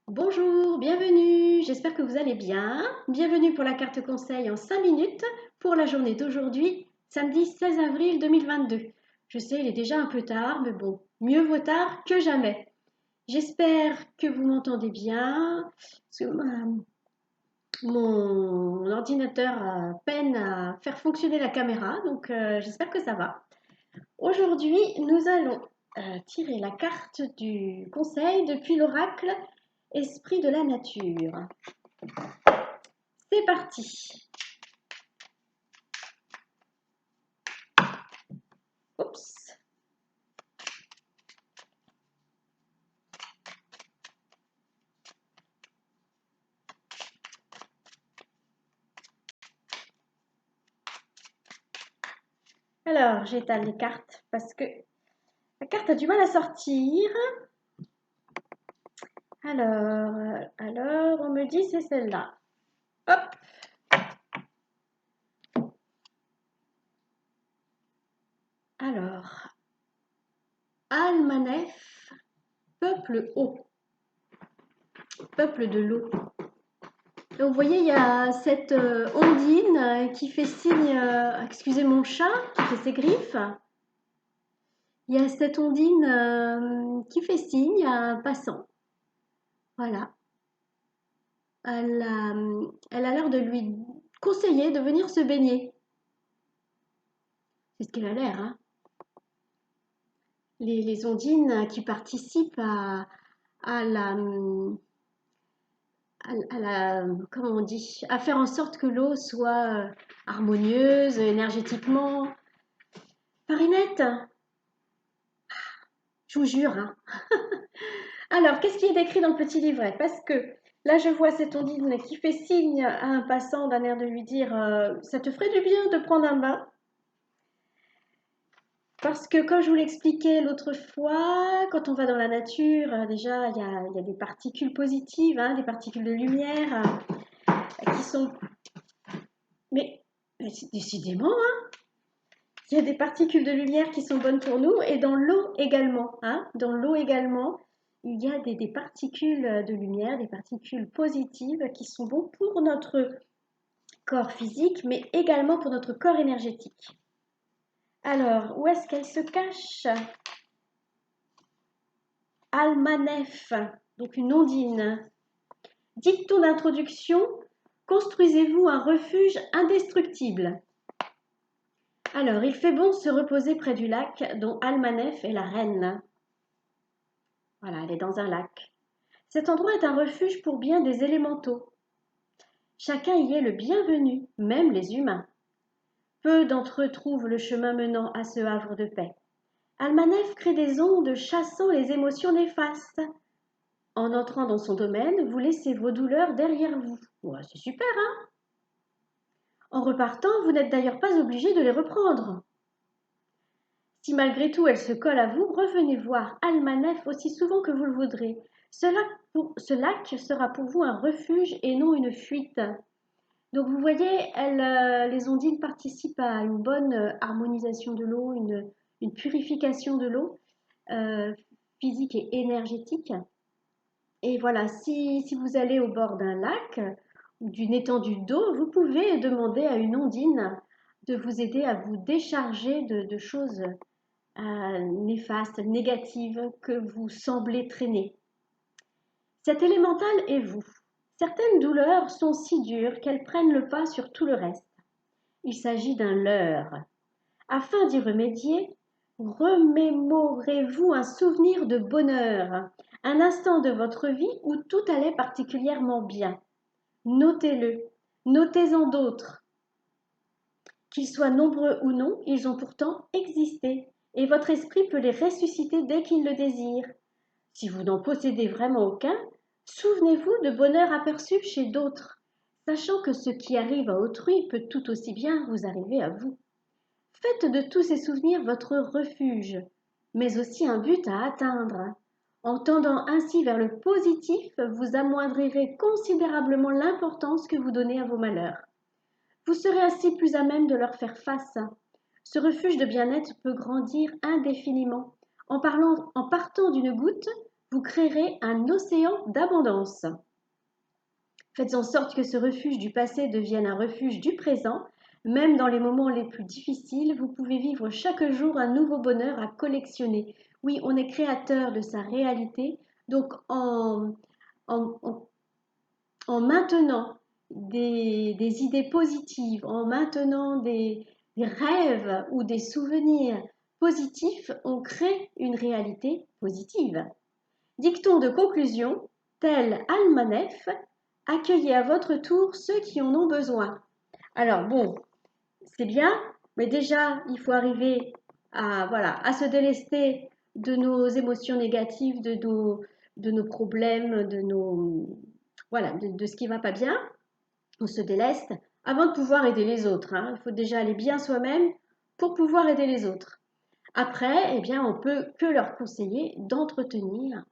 Bonjour, bienvenue, j'espère que vous allez bien. Bienvenue pour la carte conseil en 5 minutes pour la journée d'aujourd'hui, samedi 16 avril 2022. Je sais, il est déjà un peu tard, mais bon, mieux vaut tard que jamais. J'espère que vous m'entendez bien. Mon ordinateur peine à faire fonctionner la caméra, donc j'espère que ça va. Aujourd'hui, nous allons tirer la carte du conseil depuis l'oracle Esprit de la nature. C'est parti. Oups. Alors, j'étale les cartes parce que la carte a du mal à sortir. Alors, on me dit c'est celle-là. Hop. Alors, Almanef, peuple haut, peuple de l'eau. Donc, vous voyez, il y a cette ondine qui fait signe, excusez mon chat, qui fait ses griffes. Il y a cette ondine qui fait signe à un passant. Voilà. Elle a l'air de lui conseiller de venir se baigner. C'est ce qu'elle a l'air, hein. Les ondines qui participent à la, comment on dit, à faire en sorte que l'eau soit harmonieuse, énergétiquement. Farinette, je vous jure, hein. Alors, qu'est-ce qui est décrit dans le petit livret? Parce que là, je vois cette ondine qui fait signe à un passant d'un air de lui dire ça te ferait du bien de prendre un bain. Parce que comme je vous l'expliquais l'autre fois, quand on va dans la nature, déjà, il y a des particules positives, hein, des particules de lumière qui sont... Mais décidément, hein, il y a des particules de lumière qui sont bonnes pour nous et dans l'eau également. Hein, dans l'eau également, il y a des particules de lumière, des particules positives qui sont bonnes pour notre corps physique, mais également pour notre corps énergétique. Alors, où est-ce qu'elle se cache? Almanef, donc une ondine. Dicton d'introduction, construisez-vous un refuge indestructible. Alors, il fait bon se reposer près du lac dont Almanef est la reine. Voilà, elle est dans un lac. Cet endroit est un refuge pour bien des élémentaux. Chacun y est le bienvenu, même les humains. Peu d'entre eux trouvent le chemin menant à ce havre de paix. Almanef crée des ondes chassant les émotions néfastes. En entrant dans son domaine, vous laissez vos douleurs derrière vous. Ouais, c'est super, hein? En repartant, vous n'êtes d'ailleurs pas obligé de les reprendre. Si malgré tout elle se colle à vous, revenez voir Almanef aussi souvent que vous le voudrez. Ce lac sera pour vous un refuge et non une fuite. Donc vous voyez, les ondines participent à une bonne harmonisation de l'eau, une purification de l'eau euh, physique et énergétique. Et voilà, si vous allez au bord d'un lac ou d'une étendue d'eau, vous pouvez demander à une ondine de vous aider à vous décharger de choses néfastes, négatives que vous semblez traîner. Cet élémental est vous. Certaines douleurs sont si dures qu'elles prennent le pas sur tout le reste. Il s'agit d'un leurre. Afin d'y remédier, remémorez-vous un souvenir de bonheur, un instant de votre vie où tout allait particulièrement bien. Notez-le, notez-en d'autres. Qu'ils soient nombreux ou non, ils ont pourtant existé, et votre esprit peut les ressusciter dès qu'il le désire. Si vous n'en possédez vraiment aucun, souvenez-vous de bonheur aperçu chez d'autres, sachant que ce qui arrive à autrui peut tout aussi bien vous arriver à vous. Faites de tous ces souvenirs votre refuge, mais aussi un but à atteindre. En tendant ainsi vers le positif, vous amoindrirez considérablement l'importance que vous donnez à vos malheurs. Vous serez ainsi plus à même de leur faire face. Ce refuge de bien-être peut grandir indéfiniment. En partant d'une goutte, vous créerez un océan d'abondance. Faites en sorte que ce refuge du passé devienne un refuge du présent. Même dans les moments les plus difficiles, vous pouvez vivre chaque jour un nouveau bonheur à collectionner. Oui, on est créateur de sa réalité. Donc, en, en maintenant des idées positives, en maintenant des rêves ou des souvenirs positifs, on crée une réalité positive. Dicton de conclusion, tel Almanef, accueillez à votre tour ceux qui en ont besoin. Alors bon, c'est bien, mais déjà, il faut arriver à se délester de nos émotions négatives, de nos problèmes, de ce qui ne va pas bien. On se déleste avant de pouvoir aider les autres. Hein. Il faut déjà aller bien soi-même pour pouvoir aider les autres. Après, eh bien, on peut que leur conseiller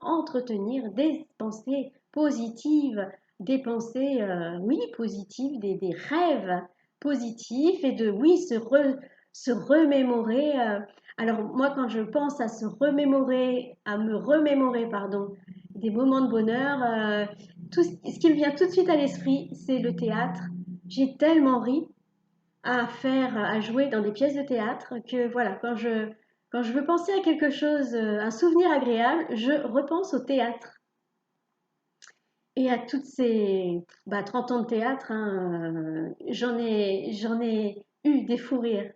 entretenir des pensées positives, des pensées, oui, positives, des rêves positifs et de, oui, se remémorer. Alors, moi, quand je pense à me remémorer, pardon, des moments de bonheur, ce qui me vient tout de suite à l'esprit, c'est le théâtre. J'ai tellement ri à jouer dans des pièces de théâtre que voilà, quand je veux penser à quelque chose, un souvenir agréable, je repense au théâtre et à toutes ces 30 ans de théâtre, hein, j'en ai eu des fous rires.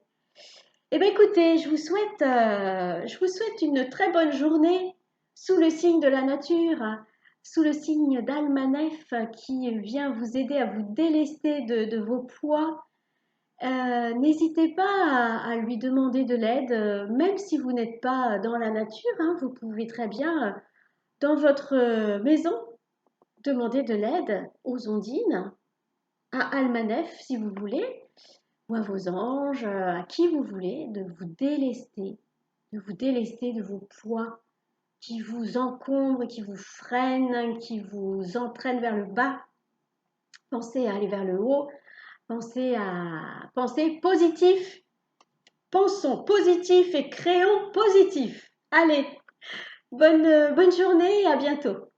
Eh bien écoutez, je vous souhaite une très bonne journée sous le signe de la nature, sous le signe d'Almanef qui vient vous aider à vous délester de vos poids. N'hésitez pas à lui demander de l'aide, même si vous n'êtes pas dans la nature, hein, vous pouvez très bien, dans votre maison, demander de l'aide aux ondines, à Almanef si vous voulez, ou à vos anges, à qui vous voulez, de vous délester de vos poids qui vous encombrent, qui vous freinent, qui vous entraînent vers le bas. Pensez à aller vers le haut, penser positif. Pensons positif et créons positif. Allez, bonne journée et à bientôt.